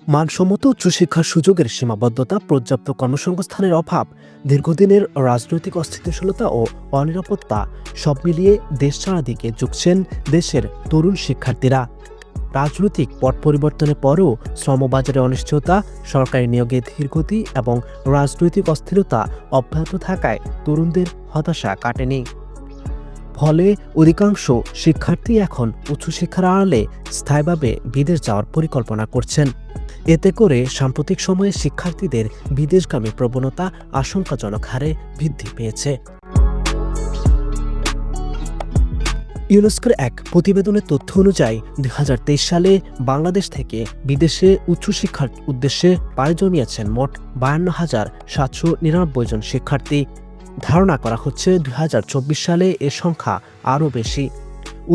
মানসম্মত উচ্চশিক্ষার সুযোগের সীমাবদ্ধতা, পর্যাপ্ত কর্মসংস্থানের অভাব, দীর্ঘদিনের রাজনৈতিক অস্থিতিশীলতা ও অনিরাপত্তা সব মিলিয়ে দেশ ছাড়া দিকে ঝুঁকছেন দেশের তরুণ শিক্ষার্থীরা। রাজনৈতিক পট পরিবর্তনের পরও শ্রমবাজারে অনিশ্চয়তা, সরকারি নিয়োগে ধীরগতি এবং রাজনৈতিক অস্থিরতা অব্যাহত থাকায় তরুণদের হতাশা কাটেনি। ফলে অধিকাংশ শিক্ষার্থী এখন উচ্চশিক্ষার আড়ালে স্থায়ীভাবে বিদেশ যাওয়ার পরিকল্পনা করছেন। এতে করে সাম্প্রতিক সময়ে শিক্ষার্থীদের বিদেশগামী প্রবণতা আশঙ্কাজনক হারে বৃদ্ধি পেয়েছে। ইউনেস্কোর এক প্রতিবেদনের তথ্য অনুযায়ী ২০২৩ সালে বাংলাদেশ থেকে বিদেশে উচ্চশিক্ষার উদ্দেশ্যে পাড়ি জমিয়েছেন মোট ৫২,৭৯৯ জন শিক্ষার্থী। ধারণা করা হচ্ছে ২০২৪ সালে এ সংখ্যা আরও বেশি।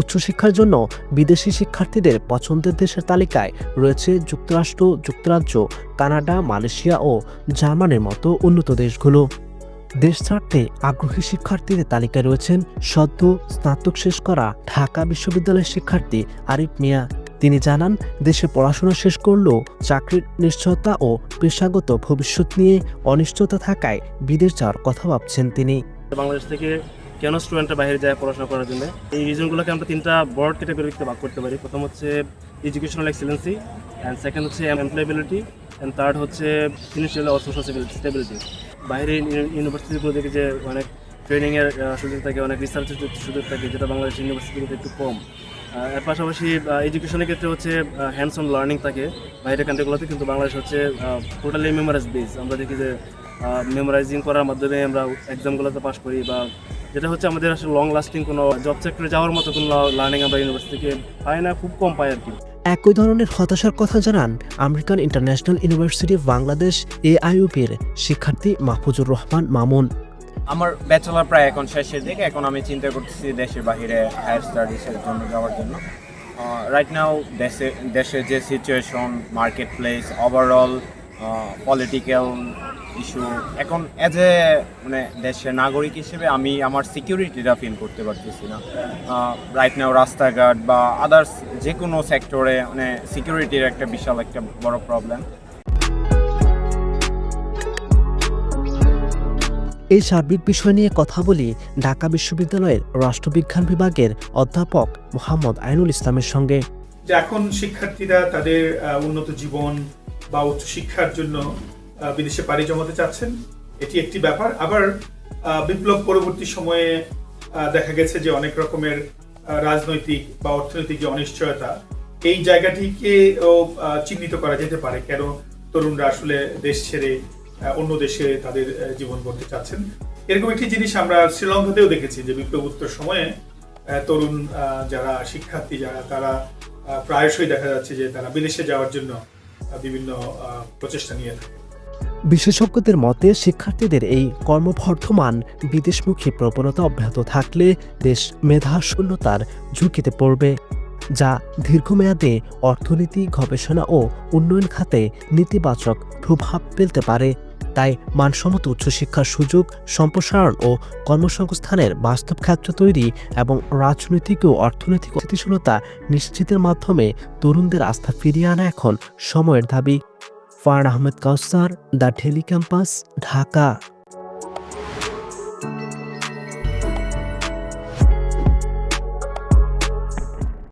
উচ্চশিক্ষার জন্য বিদেশি শিক্ষার্থীদের পছন্দের দেশের তালিকায় রয়েছে যুক্তরাষ্ট্র, যুক্তরাজ্য, কানাডা, মালয়েশিয়া ও জার্মানির মতো উন্নত দেশগুলো। দেশ ছাড়তে আগ্রহী শিক্ষার্থীদের তালিকায় রয়েছেন সদ্য স্নাতক শেষ করা ঢাকা বিশ্ববিদ্যালয়ের শিক্ষার্থী আরিফ মিয়া। তিনি জানান, দেশে পড়াশোনা শেষ করলেও চাকরির নিশ্চয়তা ও পেশাগত ভবিষ্যৎ নিয়ে অনিশ্চয়তা থাকায় বিদেশ যাওয়ার কথা ভাবছেন তিনি। বাংলাদেশ থেকে কেন স্টুডেন্টরা বাইরে যায় পড়াশোনা করার জন্য, এই রিজনগুলোকে আমরা তিনটা বড় ক্যাটাগরিতে ভাগ করতে পারি। প্রথম হচ্ছে এডুকেশনাল এক্সেলেন্সি, অ্যান্ড সেকেন্ড হচ্ছে এমপ্লয়েবিলিটি, অ্যান্ড থার্ড হচ্ছে ফিনান্সিয়াল ও সোশ্যাল স্টেবিলিটি। বাইরে ইউনিভার্সিটিগুলো থেকে যে অনেক ট্রেনিংয়ের সুযোগ থাকে, অনেক রিসার্চের সুযোগ থাকে, যেটা বাংলাদেশ ইউনিভার্সিটিগুলোতে একটু কম। এর পাশাপাশি এডুকেশনের ক্ষেত্রে হচ্ছে হ্যান্ডস অন লার্নিং থাকে বাইরের কান্ট্রিগুলোতে, কিন্তু বাংলাদেশ হচ্ছে টোটালি মেমোরাইজ বেস। আমরা দেখি যে মেমোরাইজিং করার মাধ্যমে আমরা এক্সামগুলোতে পাস করি, বা যেটা হচ্ছে আমাদের আসলে লং লাস্টিং কোনো জব সেক্টরে যাওয়ার মতো কোনো লার্নিং আমরা ইউনিভার্সিটি থেকে পাই না, খুব কম পাই আর কি। একই ধরনের হতাশার কথা জানান আমেরিকান ইন্টারন্যাশনাল ইউনিভার্সিটি বাংলাদেশ AIUB-র শিক্ষার্থী মাহফুজুর রহমান মামুন। আমার ব্যাচেলর প্রায় এখন শেষের দিকে, এখন আমি চিন্তা করতেছি দেশের বাইরে হায়ার স্টাডিজের জন্য যাওয়ার জন্য। রাইট নাও দেশের যে situation, market place, overall political issue, এখন অ্যাজ এ দেশের নাগরিক হিসেবে আমি আমার সিকিউরিটিটা ফিল করতে পারতেছি না। রাইট নাও রাস্তাঘাট বা আদার্স যে কোনো সেক্টরে সিকিউরিটির একটা বিশাল একটা বড় প্রবলেম। এই সার্বিক বিষয় নিয়ে কথা বলি ঢাকা বিশ্ববিদ্যালয়ের রাষ্ট্রবিজ্ঞান বিভাগের অধ্যাপক মোহাম্মদ আইনুল ইসলামের সঙ্গে। যে এখন শিক্ষার্থীরা তাদের উন্নত জীবন বা উচ্চশিক্ষার জন্য বিদেশে পাড়ি জমাতে চাচ্ছেন, এটি একটি ব্যাপার। আবার বিপ্লব পরবর্তী সময়ে দেখা গেছে যে অনেক রকমের রাজনৈতিক বা অর্থনৈতিক যে অনিশ্চয়তা, এই জায়গাটিকে চিহ্নিত করা যেতে পারে কেন তরুণরা আসলে দেশ ছেড়ে অন্য দেশে তাদের জীবন গড়তে চাচ্ছেন। এরকম একটি জিনিস আমরা শ্রীলঙ্কাতেও দেখেছি যে বিপ্লবোত্তর সময়ে তরুণ যারা শিক্ষার্থী তারা প্রায়শই দেখা যাচ্ছে যে তারা বিদেশে যাওয়ার জন্য বিভিন্ন প্রচেষ্টা নিয়ে থাকে। বিশেষজ্ঞদের মতে শিক্ষার্থীদের এই কর্মবর্ধমান বিদেশমুখী প্রবণতা অব্যাহত থাকলে দেশ মেধাশূন্যতার ঝুঁকিতে পড়বে, যা দীর্ঘমেয়াদে অর্থনীতি, গবেষণা ও উন্নয়ন খাতে নেতিবাচক প্রভাব ফেলতে পারে। তাই মানসম্মত উচ্চশিক্ষার সুযোগ সম্প্রসারণ ও কর্মসংস্থানের বাস্তব ক্ষেত্র তৈরি এবং রাজনৈতিক ও অর্থনৈতিক স্থিতিশীলতা নিশ্চিতের মাধ্যমে তরুণদের আস্থা ফিরিয়ে আনা এখন সময়ের দাবি। ফারহান আহমেদ কাউসার, দ্য ডেইলি ক্যাম্পাস, ঢাকা।